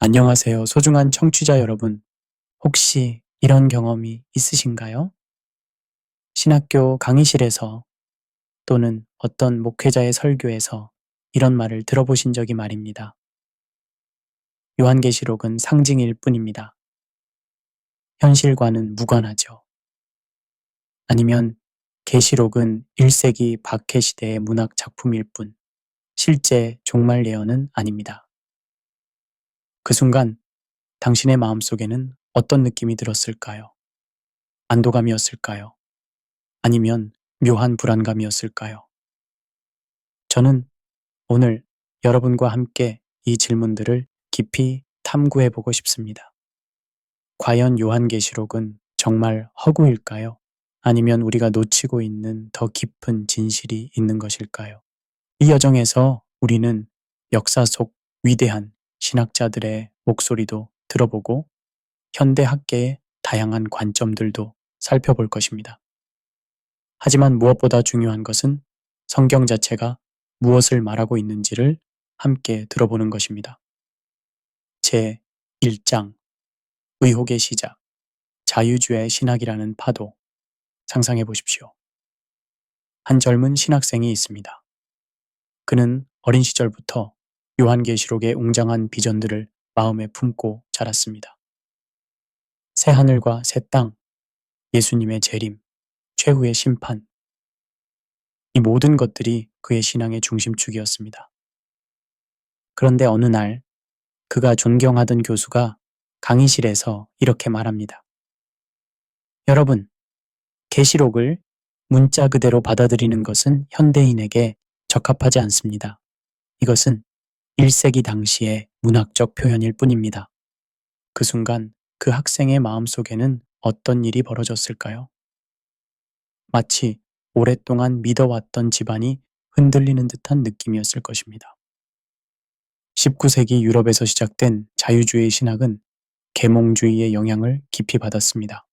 안녕하세요. 소중한 청취자 여러분. 혹시 이런 경험이 있으신가요? 신학교 강의실에서 또는 어떤 목회자의 설교에서 이런 말을 들어보신 적이 말입니다. 요한계시록은 상징일 뿐입니다. 현실과는 무관하죠. 아니면 계시록은 1세기 박해 시대의 문학 작품일 뿐, 실제 종말 예언은 아닙니다. 그 순간 당신의 마음속에는 어떤 느낌이 들었을까요? 안도감이었을까요? 아니면 묘한 불안감이었을까요? 저는 오늘 여러분과 함께 이 질문들을 깊이 탐구해 보고 싶습니다. 과연 요한계시록은 정말 허구일까요? 아니면 우리가 놓치고 있는 더 깊은 진실이 있는 것일까요? 이 여정에서 우리는 역사 속 위대한 신학자들의 목소리도 들어보고 현대 학계의 다양한 관점들도 살펴볼 것입니다. 하지만 무엇보다 중요한 것은 성경 자체가 무엇을 말하고 있는지를 함께 들어보는 것입니다. 제 1장 의혹의 시작 자유주의 신학이라는 파도 상상해 보십시오. 한 젊은 신학생이 있습니다. 그는 어린 시절부터 요한계시록의 웅장한 비전들을 마음에 품고 자랐습니다. 새 하늘과 새 땅, 예수님의 재림, 최후의 심판, 이 모든 것들이 그의 신앙의 중심축이었습니다. 그런데 어느 날 그가 존경하던 교수가 강의실에서 이렇게 말합니다. 여러분, 계시록을 문자 그대로 받아들이는 것은 현대인에게 적합하지 않습니다. 이것은 1세기 당시의 문학적 표현일 뿐입니다. 그 순간 그 학생의 마음속에는 어떤 일이 벌어졌을까요? 마치 오랫동안 믿어왔던 집안이 흔들리는 듯한 느낌이었을 것입니다. 19세기 유럽에서 시작된 자유주의 신학은 계몽주의의 영향을 깊이 받았습니다.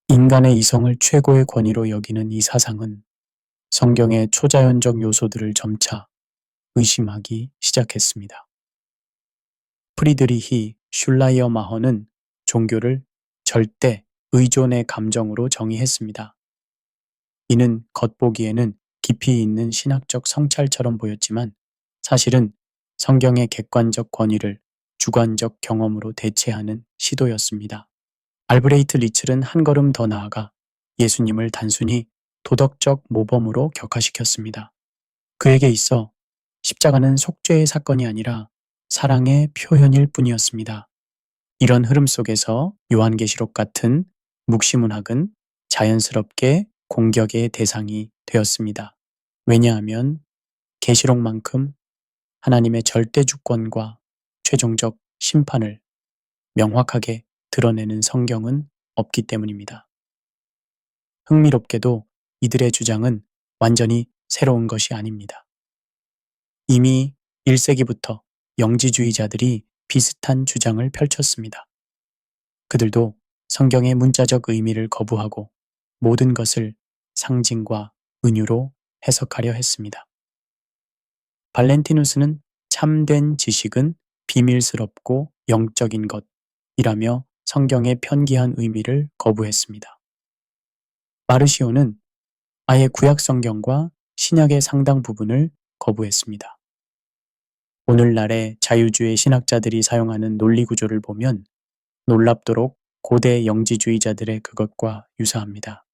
인간의 이성을 최고의 권위로 여기는 이 사상은 성경의 초자연적 요소들을 점차 의심하기 시작했습니다. 프리드리히 슐라이어마허는 종교를 절대 의존의 감정으로 정의했습니다. 이는 겉보기에는 깊이 있는 신학적 성찰처럼 보였지만 사실은 성경의 객관적 권위를 주관적 경험으로 대체하는 시도였습니다. 알브레이트 리첼은 한 걸음 더 나아가 예수님을 단순히 도덕적 모범으로 격화시켰습니다. 그에게 있어 십자가는 속죄의 사건이 아니라 사랑의 표현일 뿐이었습니다. 이런 흐름 속에서 요한계시록 같은 묵시문학은 자연스럽게 공격의 대상이 되었습니다. 왜냐하면 계시록만큼 하나님의 절대 주권과 최종적 심판을 명확하게 드러내는 성경은 없기 때문입니다. 흥미롭게도 이들의 주장은 완전히 새로운 것이 아닙니다. 이미 1세기부터 영지주의자들이 비슷한 주장을 펼쳤습니다. 그들도 성경의 문자적 의미를 거부하고 모든 것을 상징과 은유로 해석하려 했습니다. 발렌티누스는 참된 지식은 비밀스럽고 영적인 것이라며 성경의 편기한 의미를 거부했습니다. 마르시오는 아예 구약 성경과 신약의 상당 부분을 거부했습니다. 오늘날의 자유주의 신학자들이 사용하는 논리 구조를 보면 놀랍도록 고대 영지주의자들의 그것과 유사합니다.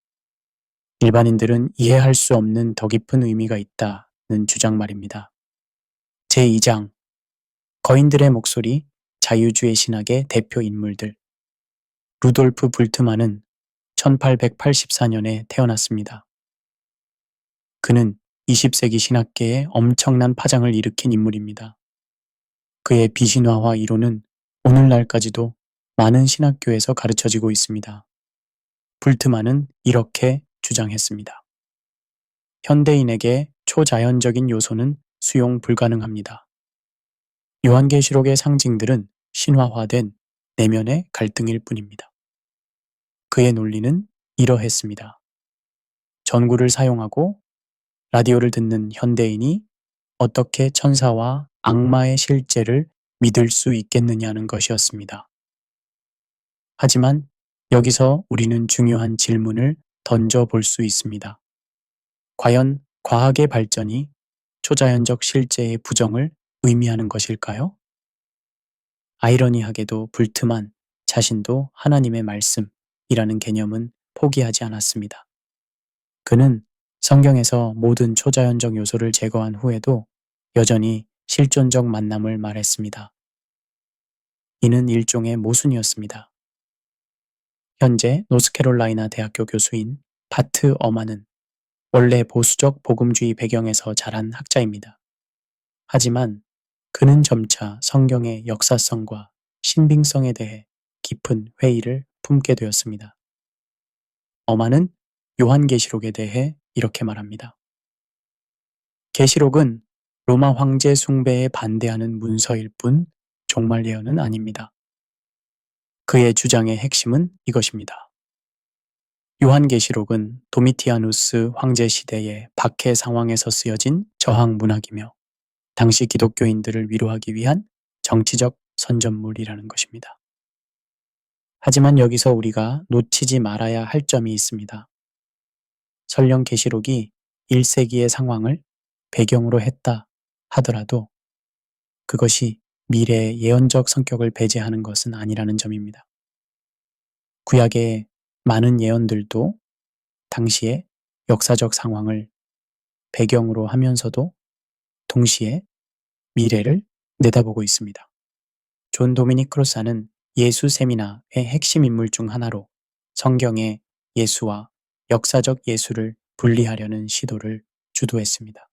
일반인들은 이해할 수 없는 더 깊은 의미가 있다는 주장 말입니다. 제2장 거인들의 목소리, 자유주의 신학의 대표 인물들. 루돌프 불트만은 1884년에 태어났습니다. 그는 20세기 신학계에 엄청난 파장을 일으킨 인물입니다. 그의 비신화화 이론은 오늘날까지도 많은 신학교에서 가르쳐지고 있습니다. 불트만은 이렇게 주장했습니다. 현대인에게 초자연적인 요소는 수용 불가능합니다. 요한계시록의 상징들은 신화화된 내면의 갈등일 뿐입니다. 그의 논리는 이러했습니다. 전구를 사용하고 라디오를 듣는 현대인이 어떻게 천사와 악마의 실제를 믿을 수 있겠느냐는 것이었습니다. 하지만 여기서 우리는 중요한 질문을 던져볼 수 있습니다. 과연 과학의 발전이 초자연적 실제의 부정을 의미하는 것일까요? 아이러니하게도 불트만 자신도 하나님의 말씀이라는 개념은 포기하지 않았습니다. 그는 성경에서 모든 초자연적 요소를 제거한 후에도 여전히 실존적 만남을 말했습니다. 이는 일종의 모순이었습니다. 현재 노스캐롤라이나 대학교 교수인 파트 어만은 원래 보수적 복음주의 배경에서 자란 학자입니다. 하지만 그는 점차 성경의 역사성과 신빙성에 대해 깊은 회의를 품게 되었습니다. 어만은 요한계시록에 대해 이렇게 말합니다. 계시록은 로마 황제 숭배에 반대하는 문서일 뿐 종말 예언은 아닙니다. 그의 주장의 핵심은 이것입니다. 요한계시록은 도미티아누스 황제 시대의 박해 상황에서 쓰여진 저항 문학이며 당시 기독교인들을 위로하기 위한 정치적 선전물이라는 것입니다. 하지만 여기서 우리가 놓치지 말아야 할 점이 있습니다. 설령 계시록이 1세기의 상황을 배경으로 했다 하더라도 그것이 미래의 예언적 성격을 배제하는 것은 아니라는 점입니다. 구약의 많은 예언들도 당시의 역사적 상황을 배경으로 하면서도 동시에 미래를 내다보고 있습니다. 존 도미닉 크로사는 예수 세미나의 핵심 인물 중 하나로 성경의 예수와 역사적 예수를 분리하려는 시도를 주도했습니다.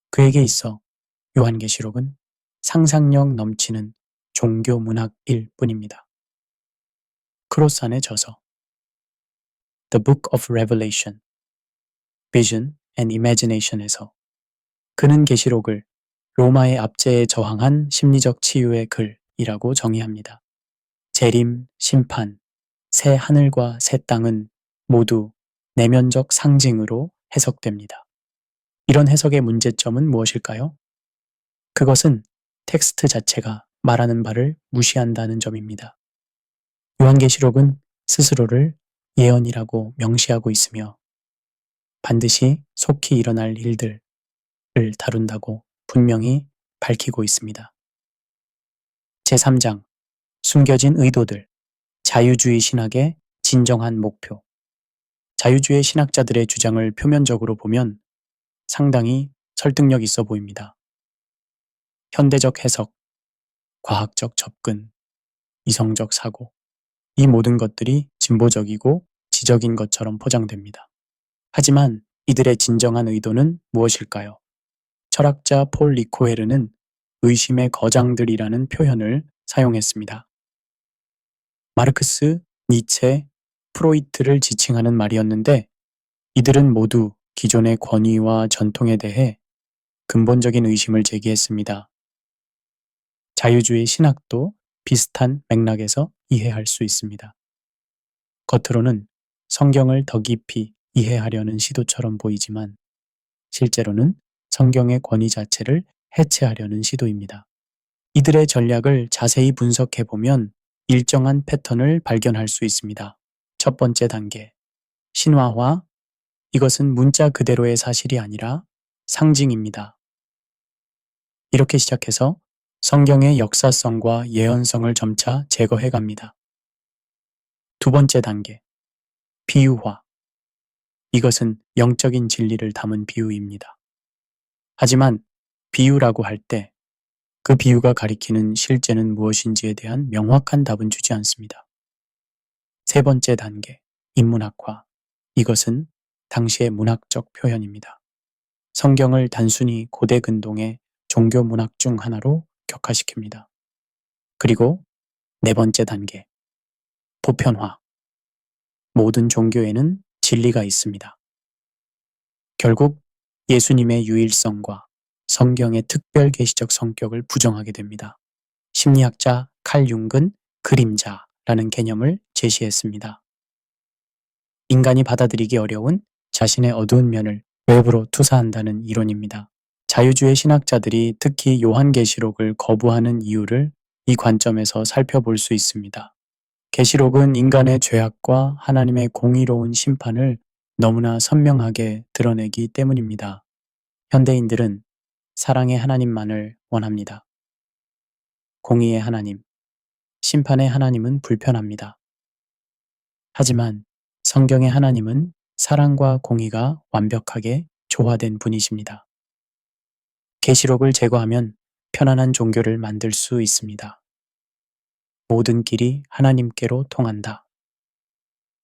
그에게 있어 요한계시록은 상상력 넘치는 종교 문학일 뿐입니다. 크로산의 저서 The Book of Revelation, Vision and Imagination에서 그는 계시록을 로마의 압제에 저항한 심리적 치유의 글이라고 정의합니다. 재림, 심판, 새 하늘과 새 땅은 모두 내면적 상징으로 해석됩니다. 이런 해석의 문제점은 무엇일까요? 그것은 텍스트 자체가 말하는 바를 무시한다는 점입니다. 요한계시록은 스스로를 예언이라고 명시하고 있으며 반드시 속히 일어날 일들을 다룬다고 분명히 밝히고 있습니다. 제3장 숨겨진 의도들, 자유주의 신학의 진정한 목표. 자유주의 신학자들의 주장을 표면적으로 보면 상당히 설득력 있어 보입니다. 현대적 해석, 과학적 접근, 이성적 사고, 이 모든 것들이 진보적이고 지적인 것처럼 포장됩니다. 하지만 이들의 진정한 의도는 무엇일까요? 철학자 폴 리코헤르는 의심의 거장들이라는 표현을 사용했습니다. 마르크스, 니체, 프로이트를 지칭하는 말이었는데 이들은 모두 기존의 권위와 전통에 대해 근본적인 의심을 제기했습니다. 자유주의 신학도 비슷한 맥락에서 이해할 수 있습니다. 겉으로는 성경을 더 깊이 이해하려는 시도처럼 보이지만 실제로는 성경의 권위 자체를 해체하려는 시도입니다. 이들의 전략을 자세히 분석해 보면 일정한 패턴을 발견할 수 있습니다. 첫 번째 단계, 신화화. 이것은 문자 그대로의 사실이 아니라 상징입니다. 이렇게 시작해서 성경의 역사성과 예언성을 점차 제거해 갑니다. 두 번째 단계, 비유화. 이것은 영적인 진리를 담은 비유입니다. 하지만 비유라고 할 때 그 비유가 가리키는 실제는 무엇인지에 대한 명확한 답은 주지 않습니다. 세 번째 단계, 인문학화. 이것은 당시의 문학적 표현입니다. 성경을 단순히 고대 근동의 종교 문학 중 하나로 격화시킵니다. 그리고 네 번째 단계, 보편화. 모든 종교에는 진리가 있습니다. 결국 예수님의 유일성과 성경의 특별 계시적 성격을 부정하게 됩니다. 심리학자 칼 융은 그림자라는 개념을 제시했습니다. 인간이 받아들이기 어려운 자신의 어두운 면을 외부로 투사한다는 이론입니다. 자유주의 신학자들이 특히 요한계시록을 거부하는 이유를 이 관점에서 살펴볼 수 있습니다. 계시록은 인간의 죄악과 하나님의 공의로운 심판을 너무나 선명하게 드러내기 때문입니다. 현대인들은 사랑의 하나님만을 원합니다. 공의의 하나님, 심판의 하나님은 불편합니다. 하지만 성경의 하나님은 사랑과 공의가 완벽하게 조화된 분이십니다. 계시록을 제거하면 편안한 종교를 만들 수 있습니다. 모든 길이 하나님께로 통한다.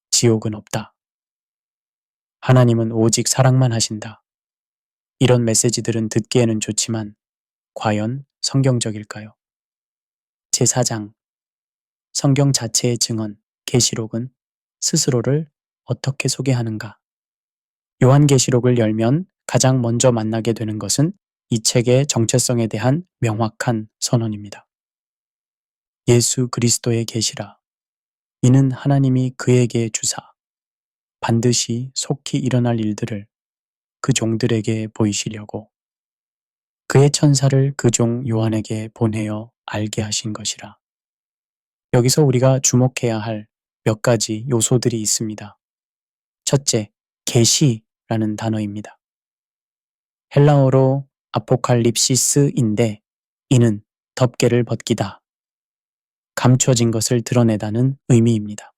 지옥은 없다. 하나님은 오직 사랑만 하신다. 이런 메시지들은 듣기에는 좋지만 과연 성경적일까요? 제4장 성경 자체의 증언 계시록은 스스로를 어떻게 소개하는가? 요한계시록을 열면 가장 먼저 만나게 되는 것은 이 책의 정체성에 대한 명확한 선언입니다. 예수 그리스도의 계시라. 이는 하나님이 그에게 주사 반드시 속히 일어날 일들을 그 종들에게 보이시려고 그의 천사를 그 종 요한에게 보내어 알게 하신 것이라. 여기서 우리가 주목해야 할 몇 가지 요소들이 있습니다. 첫째, 계시라는 단어입니다. 헬라어로 아포칼립시스인데 이는 덮개를 벗기다, 감춰진 것을 드러내다는 의미입니다.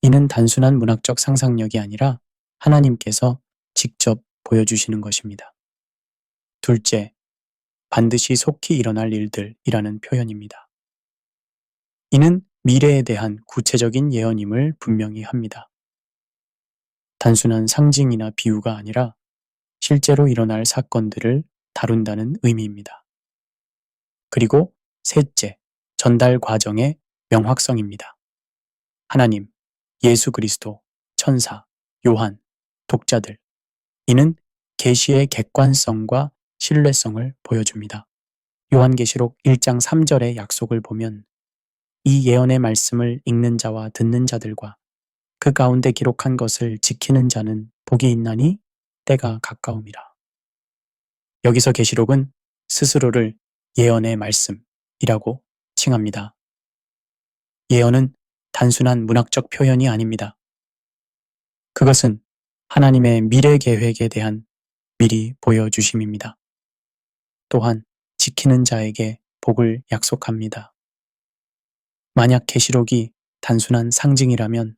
이는 단순한 문학적 상상력이 아니라 하나님께서 직접 보여주시는 것입니다. 둘째, 반드시 속히 일어날 일들이라는 표현입니다. 이는 미래에 대한 구체적인 예언임을 분명히 합니다. 단순한 상징이나 비유가 아니라 실제로 일어날 사건들을 다룬다는 의미입니다. 그리고 셋째, 전달 과정의 명확성입니다. 하나님, 예수 그리스도, 천사, 요한, 독자들. 이는 계시의 객관성과 신뢰성을 보여줍니다. 요한계시록 1장 3절의 약속을 보면 이 예언의 말씀을 읽는 자와 듣는 자들과 그 가운데 기록한 것을 지키는 자는 복이 있나니 때가 가까움이라. 여기서 계시록은 스스로를 예언의 말씀이라고 칭합니다. 예언은 단순한 문학적 표현이 아닙니다. 그것은 하나님의 미래 계획에 대한 미리 보여주심입니다. 또한 지키는 자에게 복을 약속합니다. 만약 계시록이 단순한 상징이라면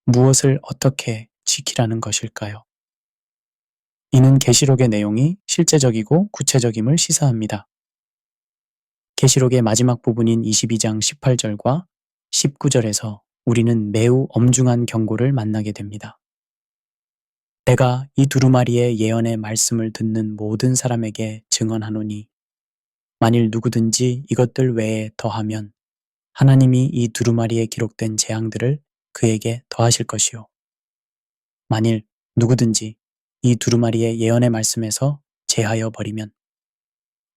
무엇을 어떻게 지키라는 것일까요? 이는 계시록의 내용이 실제적이고 구체적임을 시사합니다. 계시록의 마지막 부분인 22장 18절과 19절에서 우리는 매우 엄중한 경고를 만나게 됩니다. 내가 이 두루마리의 예언의 말씀을 듣는 모든 사람에게 증언하노니 만일 누구든지 이것들 외에 더하면 하나님이 이 두루마리에 기록된 재앙들을 그에게 더하실 것이요. 만일 누구든지 이 두루마리의 예언의 말씀에서 제하여 버리면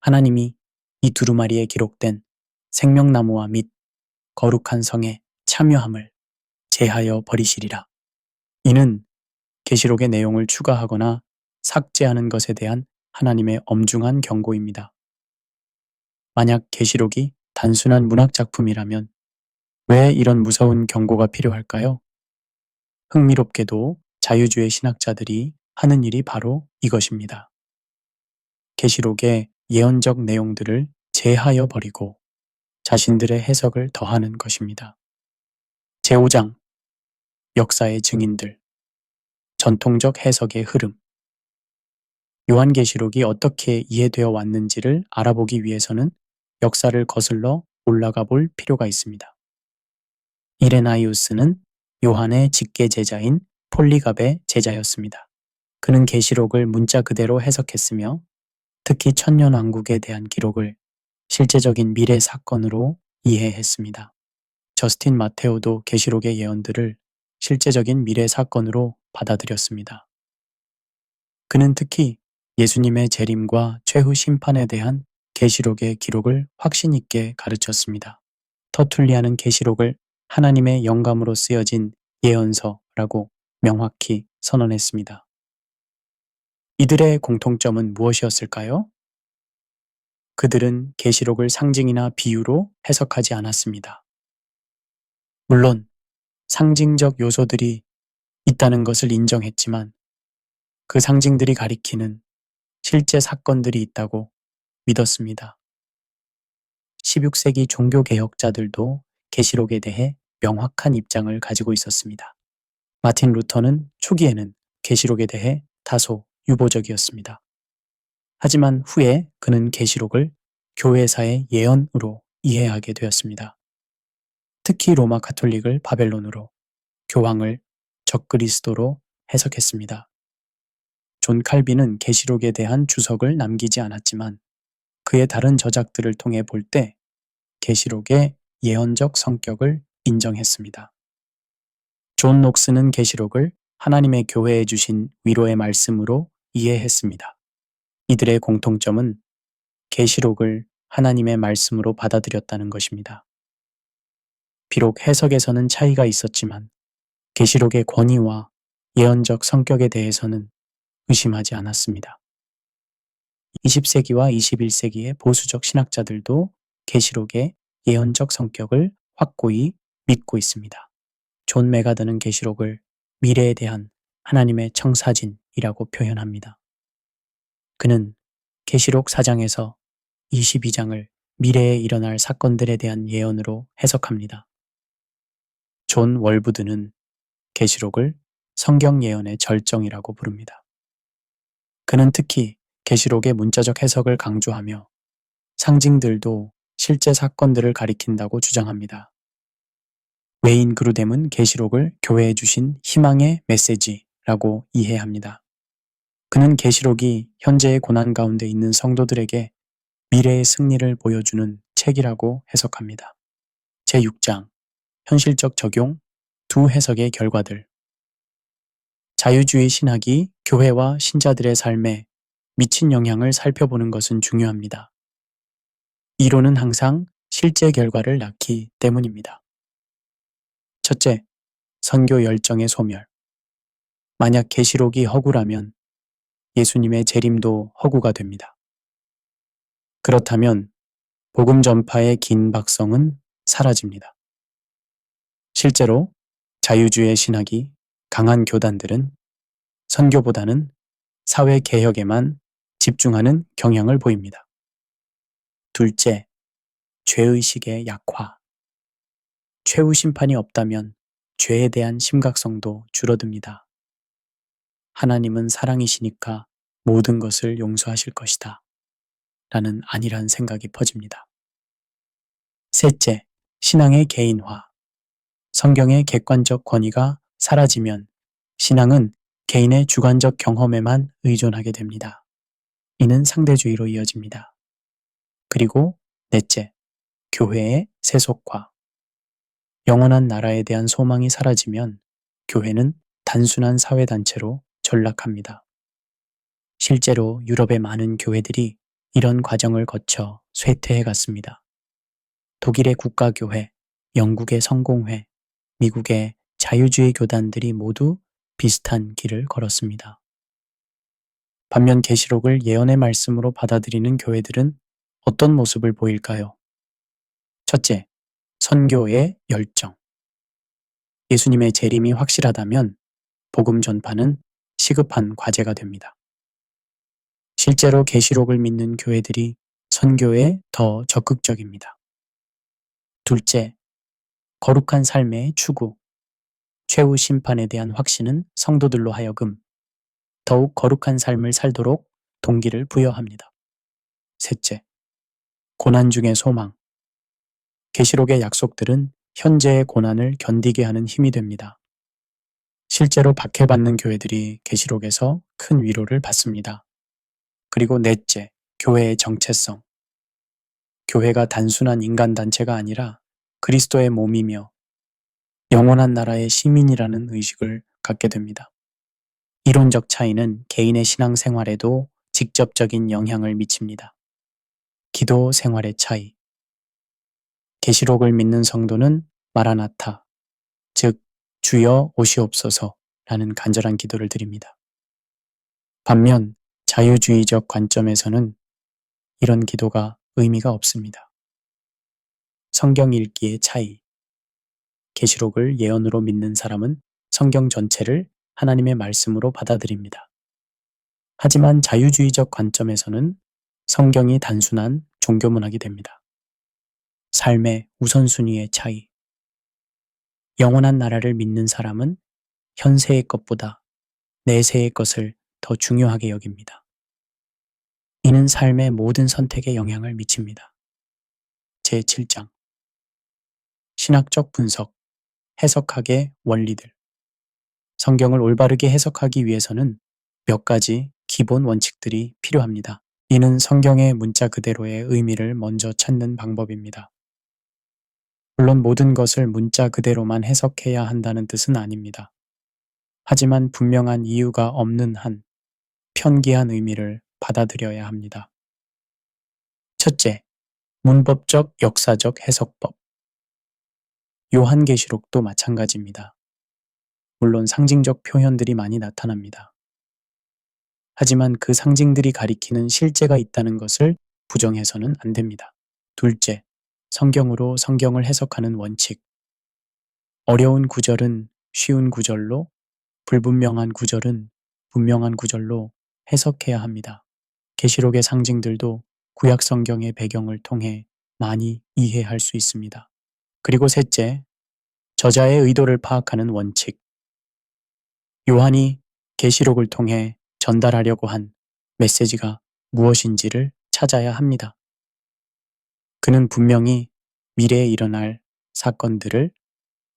하나님이 이 두루마리에 기록된 생명나무와 및 거룩한 성의 참여함을 제하여 버리시리라. 이는 계시록의 내용을 추가하거나 삭제하는 것에 대한 하나님의 엄중한 경고입니다. 만약 계시록이 단순한 문학 작품이라면 왜 이런 무서운 경고가 필요할까요? 흥미롭게도 자유주의 신학자들이 하는 일이 바로 이것입니다. 계시록의 예언적 내용들을 제하여 버리고 자신들의 해석을 더하는 것입니다. 제5장 역사의 증인들 전통적 해석의 흐름 요한계시록이 어떻게 이해되어 왔는지를 알아보기 위해서는 역사를 거슬러 올라가 볼 필요가 있습니다. 이레나이우스는 요한의 직계 제자인 폴리갑의 제자였습니다. 그는 계시록을 문자 그대로 해석했으며 특히 천년왕국에 대한 기록을 실제적인 미래 사건으로 이해했습니다. 저스틴 마테오도 계시록의 예언들을 실제적인 미래 사건으로 받아들였습니다. 그는 특히 예수님의 재림과 최후 심판에 대한 계시록의 기록을 확신 있게 가르쳤습니다. 터툴리아는 계시록을 하나님의 영감으로 쓰여진 예언서라고 명확히 선언했습니다. 이들의 공통점은 무엇이었을까요? 그들은 계시록을 상징이나 비유로 해석하지 않았습니다. 물론 상징적 요소들이 있다는 것을 인정했지만 그 상징들이 가리키는 실제 사건들이 있다고 믿었습니다. 16세기 종교개혁자들도 계시록에 대해 명확한 입장을 가지고 있었습니다. 마틴 루터는 초기에는 계시록에 대해 다소 유보적이었습니다. 하지만 후에 그는 계시록을 교회사의 예언으로 이해하게 되었습니다. 특히 로마 가톨릭을 바벨론으로, 교황을 적그리스도로 해석했습니다. 존 칼빈은 계시록에 대한 주석을 남기지 않았지만 그의 다른 저작들을 통해 볼 때 계시록의 예언적 성격을 인정했습니다. 존 녹스는 계시록을 하나님의 교회에 주신 위로의 말씀으로 이해했습니다. 이들의 공통점은 계시록을 하나님의 말씀으로 받아들였다는 것입니다. 비록 해석에서는 차이가 있었지만 계시록의 권위와 예언적 성격에 대해서는 의심하지 않았습니다. 20세기와 21세기의 보수적 신학자들도 계시록의 예언적 성격을 확고히 믿고 있습니다. 존 메가더는 계시록을 미래에 대한 하나님의 청사진이라고 표현합니다. 그는 계시록 4장에서 22장을 미래에 일어날 사건들에 대한 예언으로 해석합니다. 존 월부드는 계시록을 성경 예언의 절정이라고 부릅니다. 그는 특히 계시록의 문자적 해석을 강조하며 상징들도 실제 사건들을 가리킨다고 주장합니다. 웨인 그루뎀은 계시록을 교회에 주신 희망의 메시지라고 이해합니다. 그는 계시록이 현재의 고난 가운데 있는 성도들에게 미래의 승리를 보여주는 책이라고 해석합니다. 제6장 현실적 적용, 두 해석의 결과들. 자유주의 신학이 교회와 신자들의 삶에 미친 영향을 살펴보는 것은 중요합니다. 이론은 항상 실제 결과를 낳기 때문입니다. 첫째, 선교 열정의 소멸. 만약 계시록이 허구라면 예수님의 재림도 허구가 됩니다. 그렇다면 복음 전파의 긴 박성은 사라집니다. 실제로 자유주의 신학이 강한 교단들은 선교보다는 사회 개혁에만 집중하는 경향을 보입니다. 둘째, 죄의식의 약화. 최후 심판이 없다면 죄에 대한 심각성도 줄어듭니다. 하나님은 사랑이시니까 모든 것을 용서하실 것이다. 라는 안일한 생각이 퍼집니다. 셋째, 신앙의 개인화. 성경의 객관적 권위가 사라지면 신앙은 개인의 주관적 경험에만 의존하게 됩니다. 이는 상대주의로 이어집니다. 그리고 넷째, 교회의 세속화. 영원한 나라에 대한 소망이 사라지면 교회는 단순한 사회단체로 전락합니다. 실제로 유럽의 많은 교회들이 이런 과정을 거쳐 쇠퇴해 갔습니다. 독일의 국가교회, 영국의 성공회, 미국의 자유주의 교단들이 모두 비슷한 길을 걸었습니다. 반면 계시록을 예언의 말씀으로 받아들이는 교회들은 어떤 모습을 보일까요? 첫째, 선교의 열정. 예수님의 재림이 확실하다면 복음 전파는 시급한 과제가 됩니다. 실제로 계시록을 믿는 교회들이 선교에 더 적극적입니다. 둘째, 거룩한 삶의 추구. 최후 심판에 대한 확신은 성도들로 하여금 더욱 거룩한 삶을 살도록 동기를 부여합니다. 셋째, 고난 중의 소망. 계시록의 약속들은 현재의 고난을 견디게 하는 힘이 됩니다. 실제로 박해받는 교회들이 계시록에서 큰 위로를 받습니다. 그리고 넷째, 교회의 정체성. 교회가 단순한 인간단체가 아니라 그리스도의 몸이며 영원한 나라의 시민이라는 의식을 갖게 됩니다. 이론적 차이는 개인의 신앙생활에도 직접적인 영향을 미칩니다. 기도 생활의 차이. 계시록을 믿는 성도는 마라나타, 즉 주여 오시옵소서라는 간절한 기도를 드립니다. 반면 자유주의적 관점에서는 이런 기도가 의미가 없습니다. 성경 읽기의 차이. 계시록을 예언으로 믿는 사람은 성경 전체를 하나님의 말씀으로 받아들입니다. 하지만 자유주의적 관점에서는 성경이 단순한 종교문학이 됩니다. 삶의 우선순위의 차이. 영원한 나라를 믿는 사람은 현세의 것보다 내세의 것을 더 중요하게 여깁니다. 이는 삶의 모든 선택에 영향을 미칩니다. 제7장. 신학적 분석, 해석학의 원리들. 성경을 올바르게 해석하기 위해서는 몇 가지 기본 원칙들이 필요합니다. 이는 성경의 문자 그대로의 의미를 먼저 찾는 방법입니다. 물론 모든 것을 문자 그대로만 해석해야 한다는 뜻은 아닙니다. 하지만 분명한 이유가 없는 한 편기한 의미를 받아들여야 합니다. 첫째, 문법적 역사적 해석법. 요한계시록도 마찬가지입니다. 물론 상징적 표현들이 많이 나타납니다. 하지만 그 상징들이 가리키는 실제가 있다는 것을 부정해서는 안 됩니다. 둘째, 성경으로 성경을 해석하는 원칙. 어려운 구절은 쉬운 구절로, 불분명한 구절은 분명한 구절로 해석해야 합니다. 계시록의 상징들도 구약 성경의 배경을 통해 많이 이해할 수 있습니다. 그리고 셋째, 저자의 의도를 파악하는 원칙. 요한이 계시록을 통해 전달하려고 한 메시지가 무엇인지를 찾아야 합니다. 그는 분명히 미래에 일어날 사건들을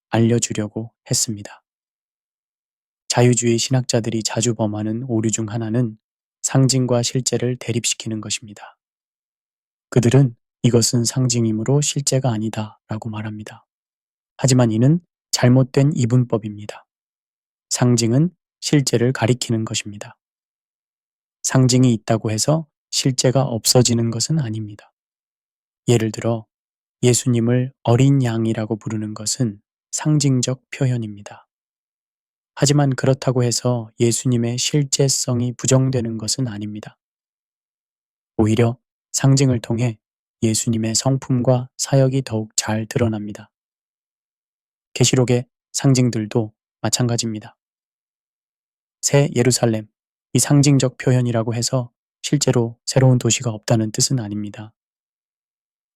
알려주려고 했습니다. 자유주의 신학자들이 자주 범하는 오류 중 하나는 상징과 실제를 대립시키는 것입니다. 그들은 이것은 상징이므로 실제가 아니다 라고 말합니다. 하지만 이는 잘못된 이분법입니다. 상징은 실제를 가리키는 것입니다. 상징이 있다고 해서 실제가 없어지는 것은 아닙니다. 예를 들어 예수님을 어린 양이라고 부르는 것은 상징적 표현입니다. 하지만 그렇다고 해서 예수님의 실제성이 부정되는 것은 아닙니다. 오히려 상징을 통해 예수님의 성품과 사역이 더욱 잘 드러납니다. 계시록의 상징들도 마찬가지입니다. 새 예루살렘, 이 상징적 표현이라고 해서 실제로 새로운 도시가 없다는 뜻은 아닙니다.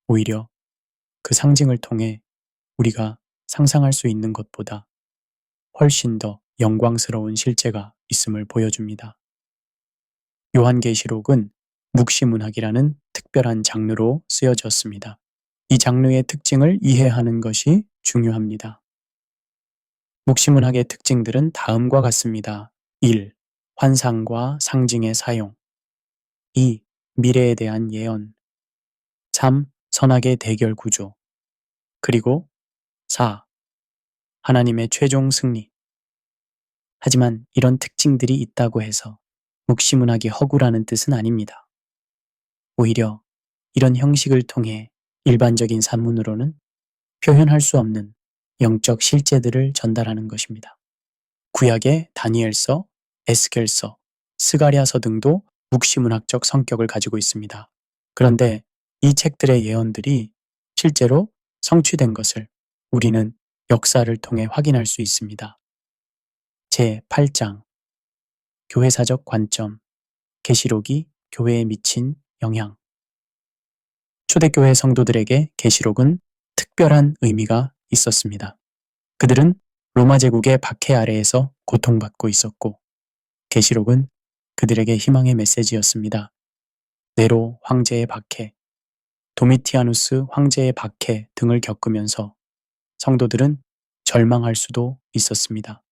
오히려 그 상징을 통해 우리가 상상할 수 있는 것보다 훨씬 더 영광스러운 실제가 있음을 보여줍니다. 요한계시록은 묵시문학이라는 특별한 장르로 쓰여졌습니다. 이 장르의 특징을 이해하는 것이 중요합니다. 묵시문학의 특징들은 다음과 같습니다. 1. 환상과 상징의 사용. 2. 미래에 대한 예언. 3. 선악의 대결 구조. 그리고 4. 하나님의 최종 승리. 하지만 이런 특징들이 있다고 해서 묵시문학이 허구라는 뜻은 아닙니다. 오히려 이런 형식을 통해 일반적인 산문으로는 표현할 수 없는 영적 실제들을 전달하는 것입니다. 구약의 다니엘서, 에스겔서, 스가랴서 등도 묵시문학적 성격을 가지고 있습니다. 그런데 이 책들의 예언들이 실제로 성취된 것을 우리는 역사를 통해 확인할 수 있습니다. 제8장 교회사적 관점, 계시록이 교회에 미친 영향. 초대교회 성도들에게 계시록은 특별한 의미가 있었습니다. 그들은 로마 제국의 박해 아래에서 고통받고 있었고 계시록은 그들에게 희망의 메시지였습니다. 네로 황제의 박해, 도미티아누스 황제의 박해 등을 겪으면서 성도들은 절망할 수도 있었습니다.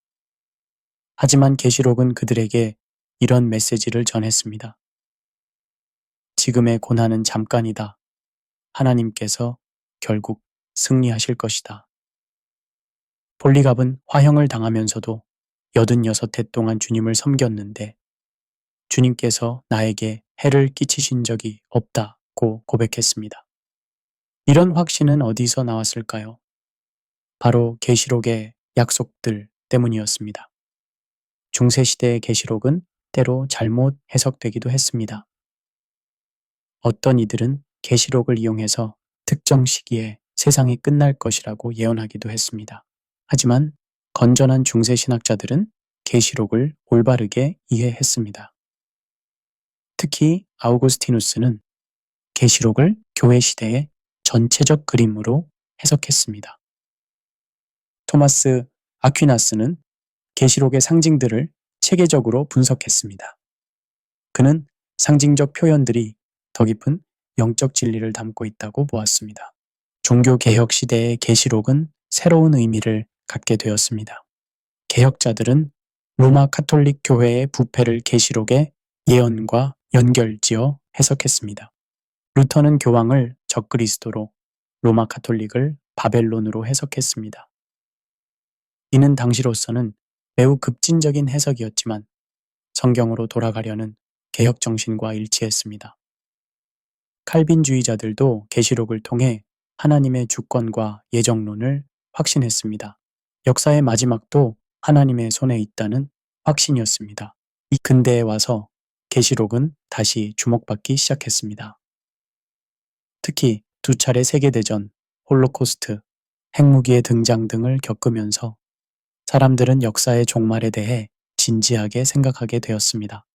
하지만 계시록은 그들에게 이런 메시지를 전했습니다. 지금의 고난은 잠깐이다. 하나님께서 결국 승리하실 것이다. 폴리갑은 화형을 당하면서도 86해 동안 주님을 섬겼는데 주님께서 나에게 해를 끼치신 적이 없다고 고백했습니다. 이런 확신은 어디서 나왔을까요? 바로 계시록의 약속들 때문이었습니다. 중세시대의 계시록은 때로 잘못 해석되기도 했습니다. 어떤 이들은 계시록을 이용해서 특정 시기에 세상이 끝날 것이라고 예언하기도 했습니다. 하지만 건전한 중세 신학자들은 계시록을 올바르게 이해했습니다. 특히 아우구스티누스는 계시록을 교회 시대의 전체적 그림으로 해석했습니다. 토마스 아퀴나스는 계시록의 상징들을 체계적으로 분석했습니다. 그는 상징적 표현들이 더 깊은 영적 진리를 담고 있다고 보았습니다. 종교개혁 시대의 계시록은 새로운 의미를 갖게 되었습니다. 개혁자들은 로마 카톨릭 교회의 부패를 계시록의 예언과 연결지어 해석했습니다. 루터는 교황을 적그리스도로, 로마 카톨릭을 바벨론으로 해석했습니다. 이는 당시로서는 매우 급진적인 해석이었지만 성경으로 돌아가려는 개혁 정신과 일치했습니다. 칼빈주의자들도 계시록을 통해 하나님의 주권과 예정론을 확신했습니다. 역사의 마지막도 하나님의 손에 있다는 확신이었습니다. 이 근대에 와서 계시록은 다시 주목받기 시작했습니다. 특히 두 차례 세계대전, 홀로코스트, 핵무기의 등장 등을 겪으면서 사람들은 역사의 종말에 대해 진지하게 생각하게 되었습니다.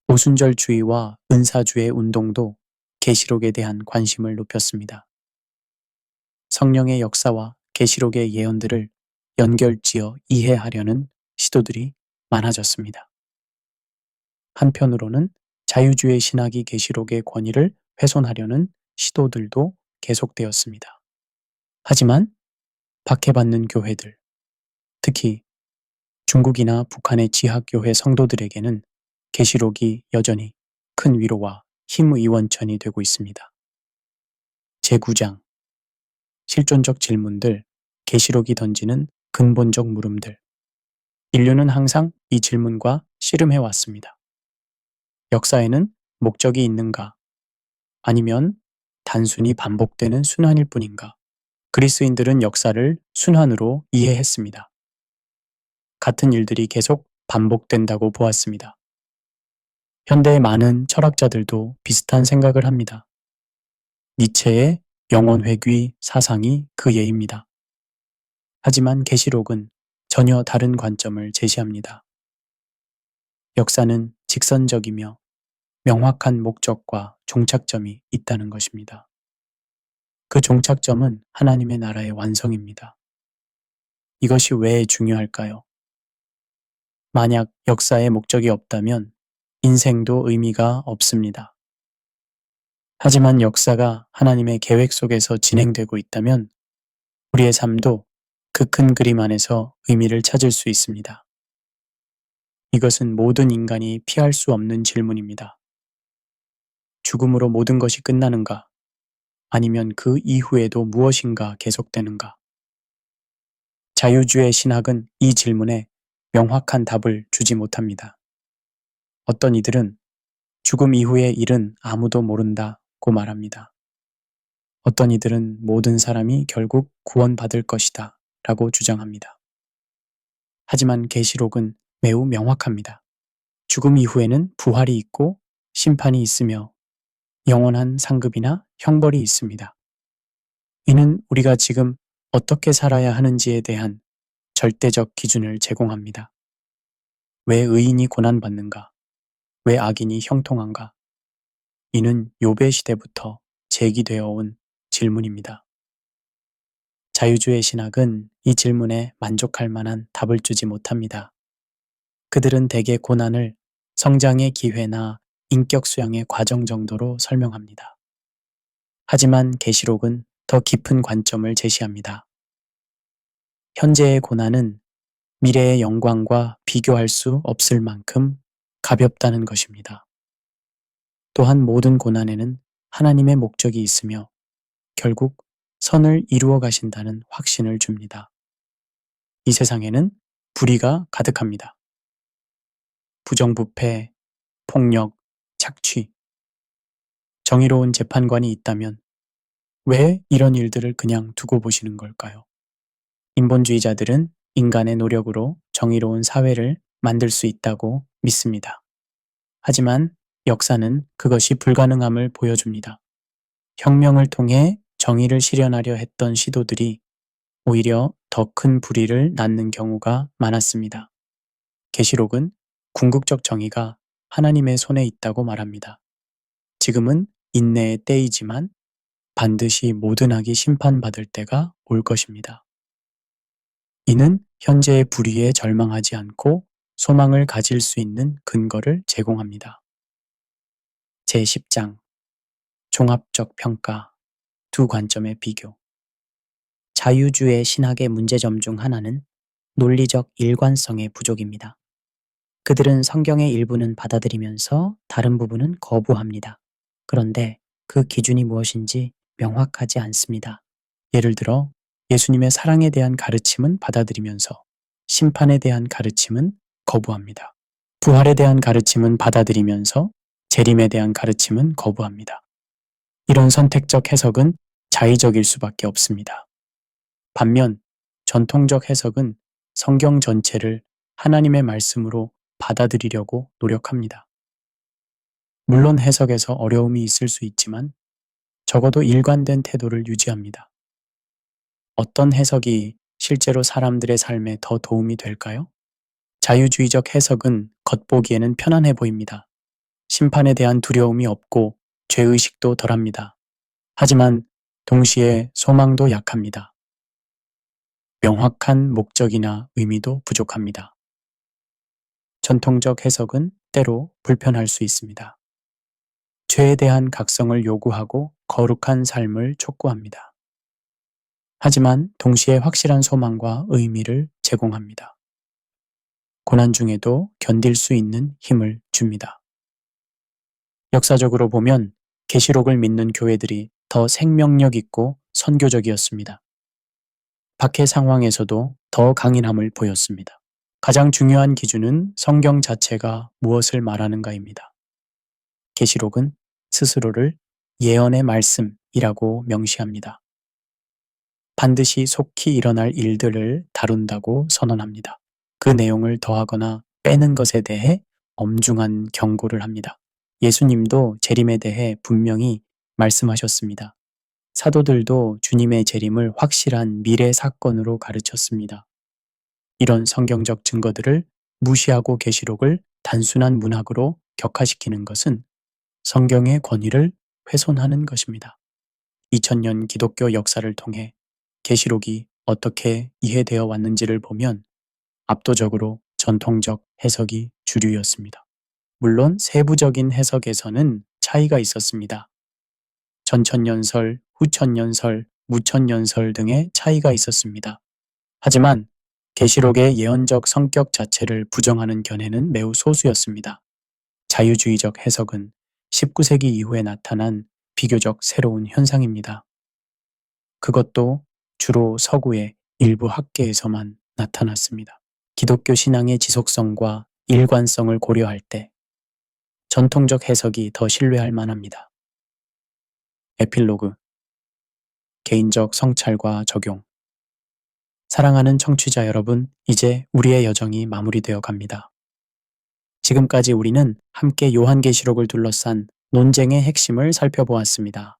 오순절주의와 은사주의 운동도 계시록에 대한 관심을 높였습니다. 성령의 역사와 계시록의 예언들을 연결지어 이해하려는 시도들이 많아졌습니다. 한편으로는 자유주의 신학이 계시록의 권위를 훼손하려는 시도들도 계속되었습니다. 하지만 박해받는 교회들, 특히 중국이나 북한의 지하교회 성도들에게는 계시록이 여전히 큰 위로와 힘의원천이 되고 있습니다. 제9장 실존적 질문들, 계시록이 던지는 근본적 물음들. 인류는 항상 이 질문과 씨름해왔습니다. 역사에는 목적이 있는가? 아니면 단순히 반복되는 순환일 뿐인가? 그리스인들은 역사를 순환으로 이해했습니다. 같은 일들이 계속 반복된다고 보았습니다. 현대의 많은 철학자들도 비슷한 생각을 합니다. 니체의 영원회귀 사상이 그 예입니다. 하지만 계시록은 전혀 다른 관점을 제시합니다. 역사는 직선적이며 명확한 목적과 종착점이 있다는 것입니다. 그 종착점은 하나님의 나라의 완성입니다. 이것이 왜 중요할까요? 만약 역사에 목적이 없다면 인생도 의미가 없습니다. 하지만 역사가 하나님의 계획 속에서 진행되고 있다면 우리의 삶도 그 큰 그림 안에서 의미를 찾을 수 있습니다. 이것은 모든 인간이 피할 수 없는 질문입니다. 죽음으로 모든 것이 끝나는가? 아니면 그 이후에도 무엇인가 계속되는가? 자유주의 신학은 이 질문에 명확한 답을 주지 못합니다. 어떤 이들은 죽음 이후의 일은 아무도 모른다고 말합니다. 어떤 이들은 모든 사람이 결국 구원받을 것이다 라고 주장합니다. 하지만 계시록은 매우 명확합니다. 죽음 이후에는 부활이 있고 심판이 있으며 영원한 상급이나 형벌이 있습니다. 이는 우리가 지금 어떻게 살아야 하는지에 대한 절대적 기준을 제공합니다. 왜 의인이 고난받는가? 왜 악인이 형통한가? 이는 욥의 시대부터 제기되어 온 질문입니다. 자유주의 신학은 이 질문에 만족할 만한 답을 주지 못합니다. 그들은 대개 고난을 성장의 기회나 인격 수양의 과정 정도로 설명합니다. 하지만 계시록은 더 깊은 관점을 제시합니다. 현재의 고난은 미래의 영광과 비교할 수 없을 만큼 가볍다는 것입니다. 또한 모든 고난에는 하나님의 목적이 있으며 결국 선을 이루어 가신다는 확신을 줍니다. 이 세상에는 불의가 가득합니다. 부정부패, 폭력, 착취. 정의로운 재판관이 있다면 왜 이런 일들을 그냥 두고 보시는 걸까요? 인본주의자들은 인간의 노력으로 정의로운 사회를 만들 수 있다고 믿습니다. 하지만 역사는 그것이 불가능함을 보여줍니다. 혁명을 통해 정의를 실현하려 했던 시도들이 오히려 더 큰 불의를 낳는 경우가 많았습니다. 계시록은 궁극적 정의가 하나님의 손에 있다고 말합니다. 지금은 인내의 때이지만 반드시 모든 악이 심판받을 때가 올 것입니다. 이는 현재의 불의에 절망하지 않고 소망을 가질 수 있는 근거를 제공합니다. 제10장 종합적 평가 두 관점의 비교. 자유주의 신학의 문제점 중 하나는 논리적 일관성의 부족입니다. 그들은 성경의 일부는 받아들이면서 다른 부분은 거부합니다. 그런데 그 기준이 무엇인지 명확하지 않습니다. 예를 들어 예수님의 사랑에 대한 가르침은 받아들이면서 심판에 대한 가르침은 거부합니다. 부활에 대한 가르침은 받아들이면서 재림에 대한 가르침은 거부합니다. 이런 선택적 해석은 자의적일 수밖에 없습니다. 반면 전통적 해석은 성경 전체를 하나님의 말씀으로 받아들이려고 노력합니다. 물론 해석에서 어려움이 있을 수 있지만 적어도 일관된 태도를 유지합니다. 어떤 해석이 실제로 사람들의 삶에 더 도움이 될까요? 자유주의적 해석은 겉보기에는 편안해 보입니다. 심판에 대한 두려움이 없고 죄의식도 덜합니다. 하지만 동시에 소망도 약합니다. 명확한 목적이나 의미도 부족합니다. 전통적 해석은 때로 불편할 수 있습니다. 죄에 대한 각성을 요구하고 거룩한 삶을 촉구합니다. 하지만 동시에 확실한 소망과 의미를 제공합니다. 고난 중에도 견딜 수 있는 힘을 줍니다. 역사적으로 보면 계시록을 믿는 교회들이 더 생명력 있고 선교적이었습니다. 박해 상황에서도 더 강인함을 보였습니다. 가장 중요한 기준은 성경 자체가 무엇을 말하는가입니다. 계시록은 스스로를 예언의 말씀이라고 명시합니다. 반드시 속히 일어날 일들을 다룬다고 선언합니다. 그 내용을 더하거나 빼는 것에 대해 엄중한 경고를 합니다. 예수님도 재림에 대해 분명히 말씀하셨습니다. 사도들도 주님의 재림을 확실한 미래 사건으로 가르쳤습니다. 이런 성경적 증거들을 무시하고 계시록을 단순한 문학으로 격화시키는 것은 성경의 권위를 훼손하는 것입니다. 2000년 기독교 역사를 통해 계시록이 어떻게 이해되어 왔는지를 보면 압도적으로 전통적 해석이 주류였습니다. 물론 세부적인 해석에서는 차이가 있었습니다. 전천년설, 후천년설, 무천년설 등의 차이가 있었습니다. 하지만 계시록의 예언적 성격 자체를 부정하는 견해는 매우 소수였습니다. 자유주의적 해석은 19세기 이후에 나타난 비교적 새로운 현상입니다. 그것도 주로 서구의 일부 학계에서만 나타났습니다. 기독교 신앙의 지속성과 일관성을 고려할 때 전통적 해석이 더 신뢰할 만합니다. 에필로그 개인적 성찰과 적용. 사랑하는 청취자 여러분, 이제 우리의 여정이 마무리되어 갑니다. 지금까지 우리는 함께 요한계시록을 둘러싼 논쟁의 핵심을 살펴보았습니다.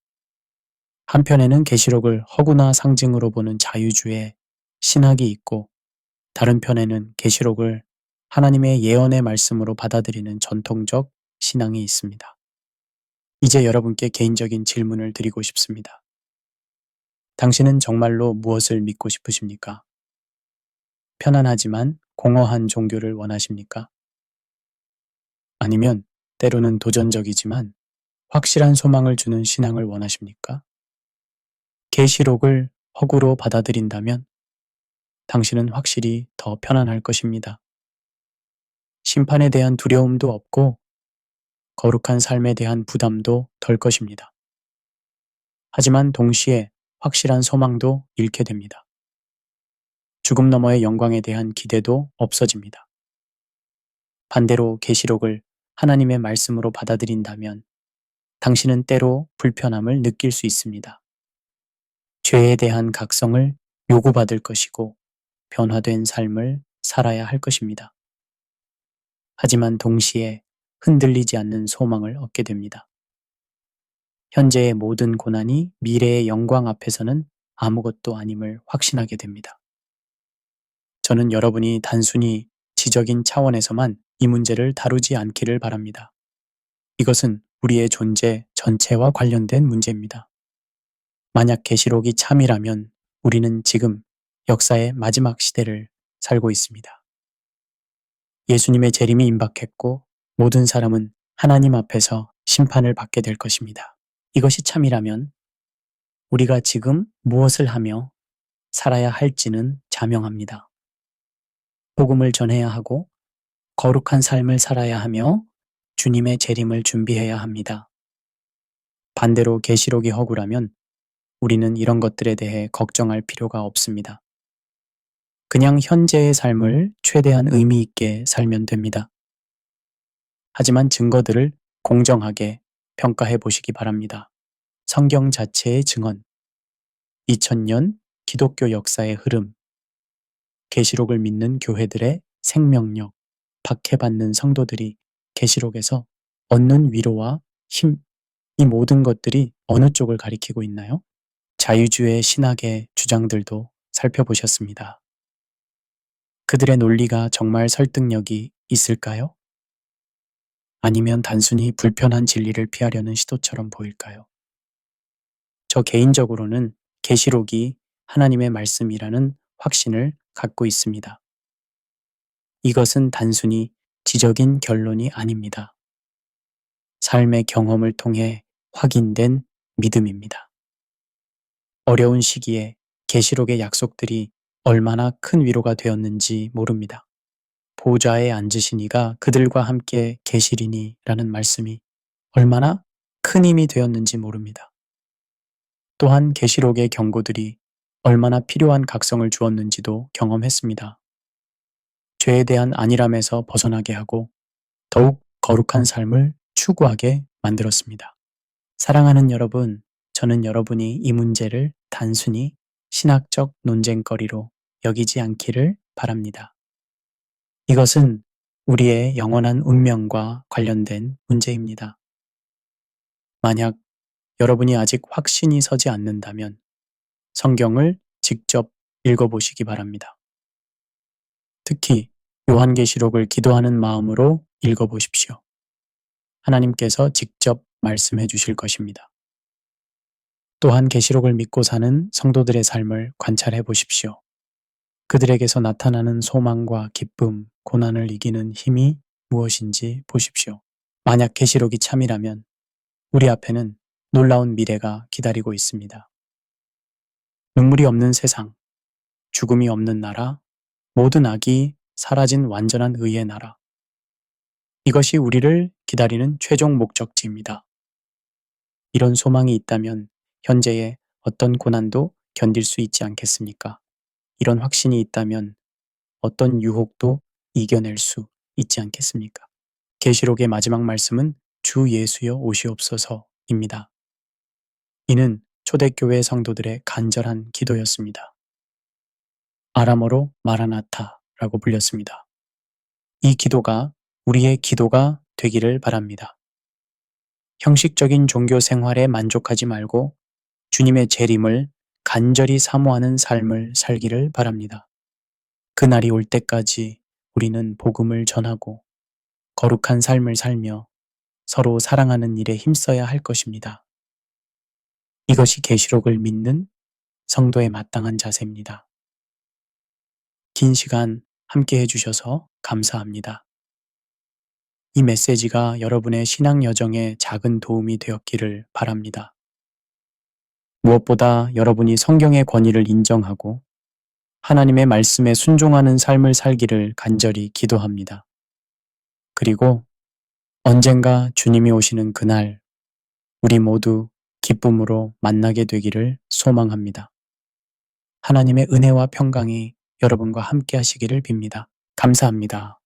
한편에는 계시록을 허구나 상징으로 보는 자유주의 신학이 있고, 다른 편에는 계시록을 하나님의 예언의 말씀으로 받아들이는 전통적 신앙이 있습니다. 이제 여러분께 개인적인 질문을 드리고 싶습니다. 당신은 정말로 무엇을 믿고 싶으십니까? 편안하지만 공허한 종교를 원하십니까? 아니면 때로는 도전적이지만 확실한 소망을 주는 신앙을 원하십니까? 계시록을 허구로 받아들인다면 당신은 확실히 더 편안할 것입니다. 심판에 대한 두려움도 없고 거룩한 삶에 대한 부담도 덜 것입니다. 하지만 동시에 확실한 소망도 잃게 됩니다. 죽음 너머의 영광에 대한 기대도 없어집니다. 반대로 계시록을 하나님의 말씀으로 받아들인다면 당신은 때로 불편함을 느낄 수 있습니다. 죄에 대한 각성을 요구받을 것이고 변화된 삶을 살아야 할 것입니다. 하지만 동시에 흔들리지 않는 소망을 얻게 됩니다. 현재의 모든 고난이 미래의 영광 앞에서는 아무것도 아님을 확신하게 됩니다. 저는 여러분이 단순히 지적인 차원에서만 이 문제를 다루지 않기를 바랍니다. 이것은 우리의 존재 전체와 관련된 문제입니다. 만약 계시록이 참이라면 우리는 지금 역사의 마지막 시대를 살고 있습니다. 예수님의 재림이 임박했고 모든 사람은 하나님 앞에서 심판을 받게 될 것입니다. 이것이 참이라면 우리가 지금 무엇을 하며 살아야 할지는 자명합니다. 복음을 전해야 하고 거룩한 삶을 살아야 하며 주님의 재림을 준비해야 합니다. 반대로 계시록이 허구라면 우리는 이런 것들에 대해 걱정할 필요가 없습니다. 그냥 현재의 삶을 최대한 의미 있게 살면 됩니다. 하지만 증거들을 공정하게 평가해 보시기 바랍니다. 성경 자체의 증언, 2000년 기독교 역사의 흐름, 계시록을 믿는 교회들의 생명력, 박해받는 성도들이 계시록에서 얻는 위로와 힘, 이 모든 것들이 어느 쪽을 가리키고 있나요? 자유주의 신학의 주장들도 살펴보셨습니다. 그들의 논리가 정말 설득력이 있을까요? 아니면 단순히 불편한 진리를 피하려는 시도처럼 보일까요? 저 개인적으로는 계시록이 하나님의 말씀이라는 확신을 갖고 있습니다. 이것은 단순히 지적인 결론이 아닙니다. 삶의 경험을 통해 확인된 믿음입니다. 어려운 시기에 계시록의 약속들이 얼마나 큰 위로가 되었는지 모릅니다. 보좌에 앉으신 이가 그들과 함께 계시리니 라는 말씀이 얼마나 큰 힘이 되었는지 모릅니다. 또한 계시록의 경고들이 얼마나 필요한 각성을 주었는지도 경험했습니다. 죄에 대한 안일함에서 벗어나게 하고 더욱 거룩한 삶을 추구하게 만들었습니다. 사랑하는 여러분, 저는 여러분이 이 문제를 단순히 신학적 논쟁거리로 여기지 않기를 바랍니다. 이것은 우리의 영원한 운명과 관련된 문제입니다. 만약 여러분이 아직 확신이 서지 않는다면 성경을 직접 읽어보시기 바랍니다. 특히 요한계시록을 기도하는 마음으로 읽어보십시오. 하나님께서 직접 말씀해 주실 것입니다. 또한 계시록을 믿고 사는 성도들의 삶을 관찰해 보십시오. 그들에게서 나타나는 소망과 기쁨, 고난을 이기는 힘이 무엇인지 보십시오. 만약 계시록이 참이라면 우리 앞에는 놀라운 미래가 기다리고 있습니다. 눈물이 없는 세상, 죽음이 없는 나라, 모든 악이 사라진 완전한 의의 나라. 이것이 우리를 기다리는 최종 목적지입니다. 이런 소망이 있다면 현재의 어떤 고난도 견딜 수 있지 않겠습니까? 이런 확신이 있다면 어떤 유혹도 이겨낼 수 있지 않겠습니까? 계시록의 마지막 말씀은 주 예수여 오시옵소서입니다. 이는 초대교회 성도들의 간절한 기도였습니다. 아람어로 마라나타라고 불렸습니다. 이 기도가 우리의 기도가 되기를 바랍니다. 형식적인 종교 생활에 만족하지 말고 주님의 재림을 간절히 사모하는 삶을 살기를 바랍니다. 그날이 올 때까지 우리는 복음을 전하고 거룩한 삶을 살며 서로 사랑하는 일에 힘써야 할 것입니다. 이것이 계시록을 믿는 성도의 마땅한 자세입니다. 긴 시간 함께 해주셔서 감사합니다. 이 메시지가 여러분의 신앙 여정에 작은 도움이 되었기를 바랍니다. 무엇보다 여러분이 성경의 권위를 인정하고 하나님의 말씀에 순종하는 삶을 살기를 간절히 기도합니다. 그리고 언젠가 주님이 오시는 그날 우리 모두 기쁨으로 만나게 되기를 소망합니다. 하나님의 은혜와 평강이 여러분과 함께 하시기를 빕니다. 감사합니다.